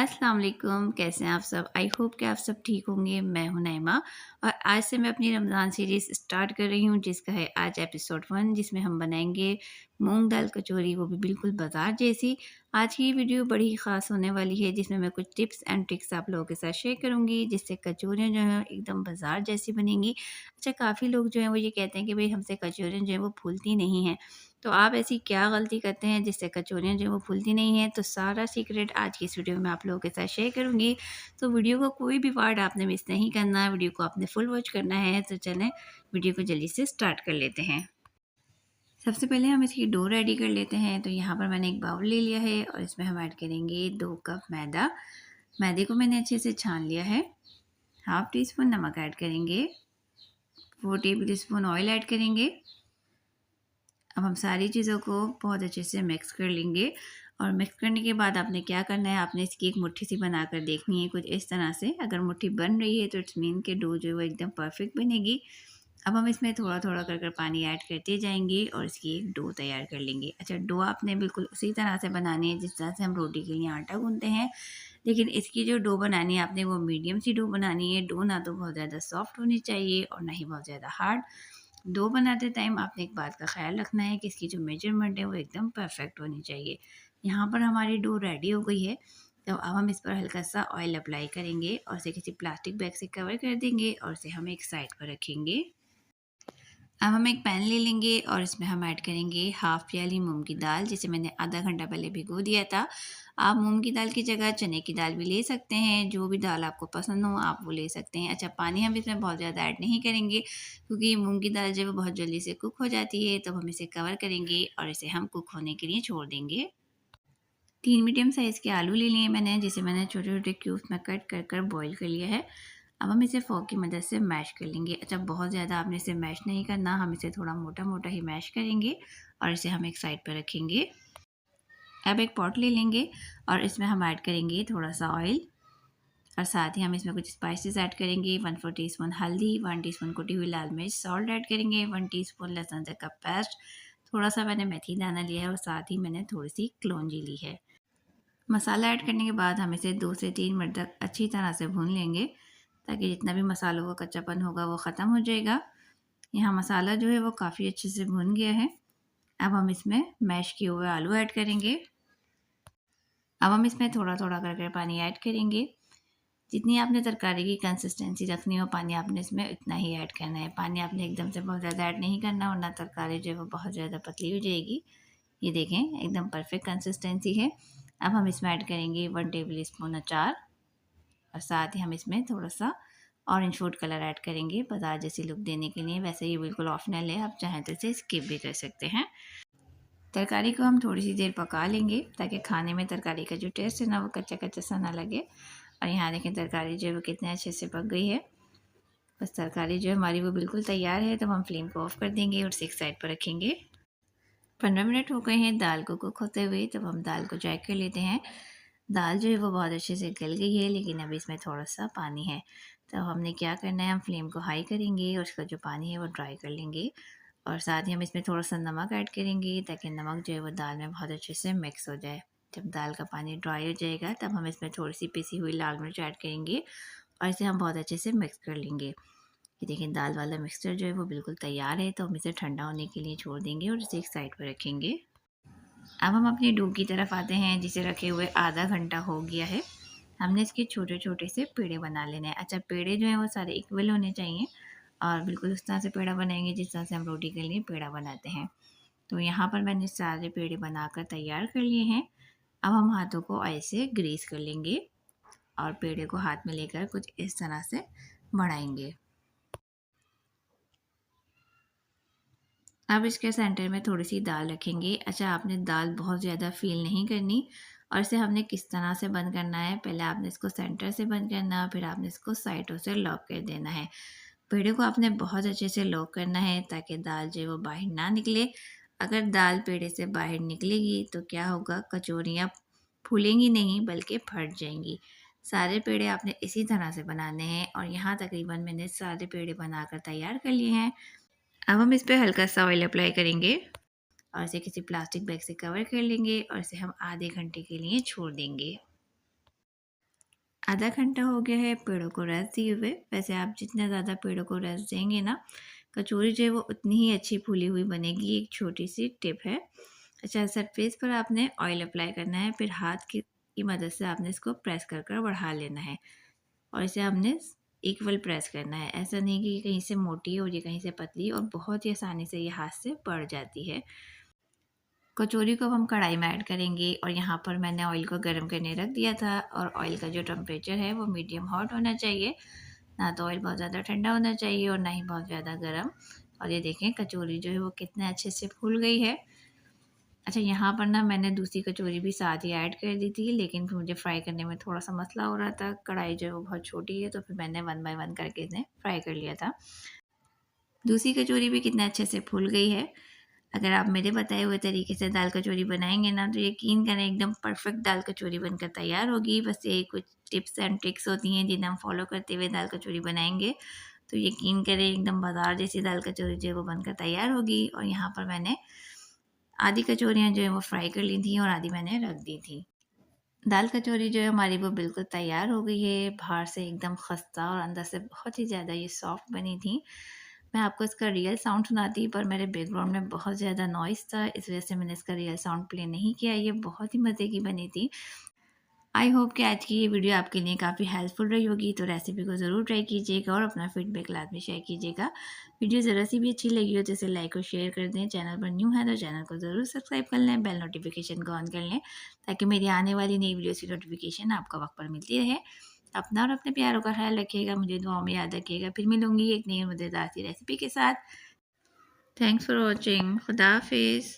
अस्सलाम वालेकुम, कैसे हैं आप सब? आई होप कि आप सब ठीक होंगे। मैं हूं नईमा और आज से मैं अपनी रमज़ान सीरीज़ स्टार्ट कर रही हूं जिसका है आज एपिसोड 1 जिसमें हम बनाएंगे मूंग दाल कचौरी, वो भी बिल्कुल बाज़ार जैसी। आज की वीडियो बड़ी ही ख़ास होने वाली है जिसमें मैं कुछ टिप्स एंड ट्रिक्स आप लोगों के साथ शेयर करूँगी जिससे कचौरियाँ जो हैं एकदम बाज़ार जैसी बनेंगी। अच्छा, काफ़ी लोग जो हैं वो ये कहते हैं कि भई हमसे कचौरियाँ जो हैं वो फूलती नहीं हैं। तो आप ऐसी क्या गलती करते हैं जिससे कचौरियाँ जो हैं वो फूलती नहीं हैं? तो सारा सीक्रेट आज की इस वीडियो में आप लोगों के साथ शेयर करूँगी। तो वीडियो का कोई भी पार्ट आपने मिस नहीं करना, वीडियो को आपने फुल वॉच करना है। तो चलें वीडियो को जल्दी से स्टार्ट कर लेते हैं। सबसे पहले हम इसकी डो रेडी कर लेते हैं। तो यहाँ पर मैंने एक बाउल ले लिया है और इसमें हम ऐड करेंगे 2 कप मैदा। मैदे को मैंने अच्छे से छान लिया है। हाफ़ टी स्पून नमक ऐड करेंगे, 4 टेबल स्पून ऑयल ऐड करेंगे। अब हम सारी चीज़ों को बहुत अच्छे से मिक्स कर लेंगे और मिक्स करने के बाद आपने क्या करना है, आपने इसकी एक मुट्ठी सी बनाकर देखनी है कुछ इस तरह से। अगर मुट्ठी बन रही है तो इट्स मीन के डो जो है वो एकदम परफेक्ट बनेगी। अब हम इसमें थोड़ा-थोड़ा कर कर पानी ऐड करते जाएँगे और इसकी एक डो तैयार कर लेंगे। अच्छा, डो आपने बिल्कुल उसी तरह से बनानी है जिस तरह से हम रोटी के लिए आटा गूँथते हैं, लेकिन इसकी जो डो बनानी है आपने वो मीडियम सी डो बनानी है। डो ना तो बहुत ज़्यादा सॉफ्ट होनी चाहिए और ना ही बहुत ज़्यादा हार्ड। डो बनाते टाइम आपने एक बात का ख़्याल रखना है कि इसकी जो मेजरमेंट है वो एकदम परफेक्ट होनी चाहिए। यहाँ पर हमारी डो रेडी हो गई है। तो अब हम इस पर हल्का सा ऑयल अप्लाई करेंगे और इसे किसी प्लास्टिक बैग से कवर कर देंगे और इसे हम एक साइड पर रखेंगे। अब हम एक पैन ले लेंगे और इसमें हम ऐड करेंगे हाफ़ प्याली मूँग की दाल, जिसे मैंने आधा घंटा पहले भिगो दिया था। आप मूँग की दाल की जगह चने की दाल भी ले सकते हैं, जो भी दाल आपको पसंद हो आप वो ले सकते हैं। अच्छा, पानी हम इसमें बहुत ज़्यादा ऐड नहीं करेंगे क्योंकि मूँग की दाल जो है वो बहुत जल्दी से कुक हो जाती है। तब हम इसे कवर करेंगे और इसे हम कुक होने के लिए छोड़ देंगे। 3 मीडियम साइज़ के आलू ले लिए मैंने, जिसे मैंने छोटे-छोटे क्यूब्स में कट कर कर बॉयल कर लिया है। अब हम इसे फ़ोर्क की मदद से मैश कर लेंगे। अच्छा, बहुत ज़्यादा आपने इसे मैश नहीं करना, हम इसे थोड़ा मोटा-मोटा ही मैश करेंगे और इसे हम एक साइड पर रखेंगे। अब एक पॉट ले लेंगे और इसमें हम ऐड करेंगे थोड़ा-सा ऑयल और साथ ही हम इसमें कुछ स्पाइसेस ऐड करेंगे। 1/4 टीस्पून हल्दी, 1 टीस्पून कुटी हुई लाल मिर्च, सॉल्ट ऐड करेंगे, 1 टीस्पून लहसुन अदरक का पेस्ट, थोड़ा-सा मैंने मेथी दाना लिया है और साथ ही मैंने थोड़ी-सी कलौंजी ली है। मसाला ऐड करने के बाद हम इसे 2 से 3 मिनट तक अच्छी तरह से भून लेंगे ताकि जितना भी मसालों का कच्चापन होगा वो ख़त्म हो जाएगा। यहाँ मसाला जो है वो काफ़ी अच्छे से भुन गया है। अब हम इसमें मैश किए हुए आलू ऐड करेंगे। अब हम इसमें थोड़ा-थोड़ा कर कर पानी ऐड करेंगे। जितनी आपने तरकारी की कंसिस्टेंसी रखनी हो, पानी आपने इसमें इतना ही ऐड करना है। पानी आपने एकदम से बहुत ज़्यादा ऐड नहीं करना वरना तरकारी जो है वो बहुत ज़्यादा पतली हो जाएगी। ये देखें, एकदम परफेक्ट कंसिस्टेंसी है। अब हम इसमें ऐड करेंगे 1 टेबल स्पून अचार और साथ ही हम इसमें थोड़ा-सा ऑरेंज फूड कलर ऐड करेंगे बाज़ार जैसी लुक देने के लिए। वैसे ये बिल्कुल ऑप्शनल है, आप चाहें तो इसे स्किप भी कर सकते हैं। तरकारी को हम थोड़ी-सी देर पका लेंगे ताकि खाने में तरकारी का जो टेस्ट है ना वो कच्चा-कच्चा सा ना लगे। और यहाँ देखें तरकारी जो है वो कितने अच्छे से पक गई है। बस तरकारी जो है हमारी वो बिल्कुल तैयार है। तो हम फ्लेम को ऑफ कर देंगे और इसे एक साइड पर रखेंगे। 15 मिनट हो गए हैं दाल को कुक होते हुए, तब हम दाल को चेक कर लेते हैं। दाल जो है वो बहुत अच्छे से गल गई है लेकिन अभी इसमें थोड़ा-सा पानी है। तो हमने क्या करना है, हम फ्लेम को हाई करेंगे और उसका जो पानी है वो ड्राई कर लेंगे और साथ ही हम इसमें थोड़ा-सा नमक ऐड करेंगे ताकि नमक जो है वो दाल में बहुत अच्छे से मिक्स हो जाए। जब दाल का पानी ड्राई हो जाएगा तब हम इसमें थोड़ी-सी पिसी हुई लाल मिर्च ऐड करेंगे और इसे हम बहुत अच्छे से मिक्स कर लेंगे। ये देखिए, दाल वाला मिक्सचर जो है वो बिल्कुल तैयार है। तो हम इसे ठंडा होने के लिए छोड़ देंगे और इसे एक साइड पर रखेंगे। अब हम अपनी डो की तरफ आते हैं जिसे रखे हुए आधा घंटा हो गया है। हमने इसके छोटे-छोटे से पेड़े बना लेने हैं। अच्छा, पेड़े जो हैं वो सारे इक्वल होने चाहिए और बिल्कुल उस तरह से पेड़ा बनाएँगे जिस तरह से हम रोटी के लिए पेड़ा बनाते हैं। तो यहाँ पर मैंने सारे पेड़े बनाकर तैयार कर लिए हैं। अब हम हाथों को ऑयल से ग्रीस कर लेंगे और पेड़े को हाथ में लेकर कुछ इस तरह से बढ़ाएँगे। अब इसके सेंटर में थोड़ी-सी दाल रखेंगे। अच्छा, आपने दाल बहुत ज़्यादा फ़ील नहीं करनी और इसे हमने किस तरह से बंद करना है, पहले आपने इसको सेंटर से बंद करना, फिर आपने इसको साइडों से लॉक कर देना है। पेड़े को आपने बहुत अच्छे से लॉक करना है ताकि दाल जो है वो बाहर ना निकले। अगर दाल पेड़े से बाहर निकलेगी तो क्या होगा, कचौरियाँ फूलेंगी नहीं बल्कि फट जाएँगी। सारे पेड़े आपने इसी तरह से बनाने हैं और यहाँ तकरीबन मैंने सारे पेड़े बनाकर तैयार कर लिए हैं। अब हम इस पे हल्का-सा ऑयल अप्लाई करेंगे और इसे किसी प्लास्टिक बैग से कवर कर लेंगे और इसे हम आधे घंटे के लिए छोड़ देंगे। आधा घंटा हो गया है पेड़ों को रेस्ट दिए हुए। वैसे आप जितना ज़्यादा पेड़ों को रेस्ट देंगे ना, कचौरी जो है वो उतनी ही अच्छी फूली हुई बनेगी। एक छोटी-सी टिप है। अच्छा, सरफेस पर आपने ऑयल अप्लाई करना है, फिर हाथ की मदद से आपने इसको प्रेस कर कर बढ़ा लेना है और इसे आपने इक्वल प्रेस करना है। ऐसा नहीं कि कहीं से मोटी और ये कहीं से पतली, और बहुत ही आसानी से ये हाथ से बढ़ जाती है। कचौरी को अब हम कढ़ाई में ऐड करेंगे और यहाँ पर मैंने ऑयल को गर्म करने रख दिया था और ऑयल का जो टेम्परेचर है वो मीडियम हॉट होना चाहिए। ना तो ऑयल बहुत ज़्यादा ठंडा होना चाहिए और ना ही बहुत ज़्यादा गर्म। और ये देखें कचौरी जो है वो कितने अच्छे से फूल गई है। अच्छा, यहाँ पर ना मैंने दूसरी कचौरी भी साथ ही ऐड कर दी थी, लेकिन फिर मुझे फ्राई करने में थोड़ा-सा मसला हो रहा था। कढ़ाई जो है वो बहुत छोटी है, तो फिर मैंने 1 बाय 1 करके इन्हें फ्राई कर लिया था। दूसरी कचौरी भी कितने अच्छे से फूल गई है। अगर आप मेरे बताए हुए तरीके से दाल कचौरी बनाएँगे ना, तो यकीन करें एकदम परफेक्ट दाल कचौरी बनकर तैयार होगी। बस ये कुछ टिप्स एंड ट्रिक्स होती हैं जिन्हें हम फॉलो करते हुए दाल कचौरी बनाएँगे, तो यकीन करें एकदम बाज़ार जैसी दाल कचौरी जो है वो बनकर तैयार होगी। और यहाँ पर मैंने आधी कचौरियाँ जो है वो फ्राई कर ली थी और आधी मैंने रख दी थी। दाल कचौरी जो है हमारी वो बिल्कुल तैयार हो गई है। बाहर से एकदम खस्ता और अंदर से बहुत ही ज़्यादा ये सॉफ्ट बनी थी। मैं आपको इसका रियल साउंड सुनाती, पर मेरे बैकग्राउंड में बहुत ज़्यादा नॉइज़ था, इस वजह से मैंने इसका रियल साउंड प्ले नहीं किया। ये बहुत ही मज़े की बनी थी। आई होप कि आज की ये वीडियो आपके लिए काफ़ी हेल्पफुल रही होगी। तो रेसिपी को ज़रूर ट्राई कीजिएगा और अपना फीडबैक लाजमी शेयर कीजिएगा। वीडियो ज़रा सी भी अच्छी लगी हो तो इसे लाइक और शेयर कर दें। चैनल पर न्यू है तो चैनल को ज़रूर सब्सक्राइब कर लें, बेल नोटिफिकेशन को ऑन कर लें, ताकि मेरी आने वाली नई वीडियोज़ की नोटिफिकेशन आपको वक्त पर मिलती रहे। अपना और अपने प्यारों का ख्याल रखिएगा, मुझे दुआओं में याद रखिएगा। फिर मिलूंगी एक नई मज़ेदार सी रेसिपी के साथ। Thanks for watching. खुदा हाफिज़।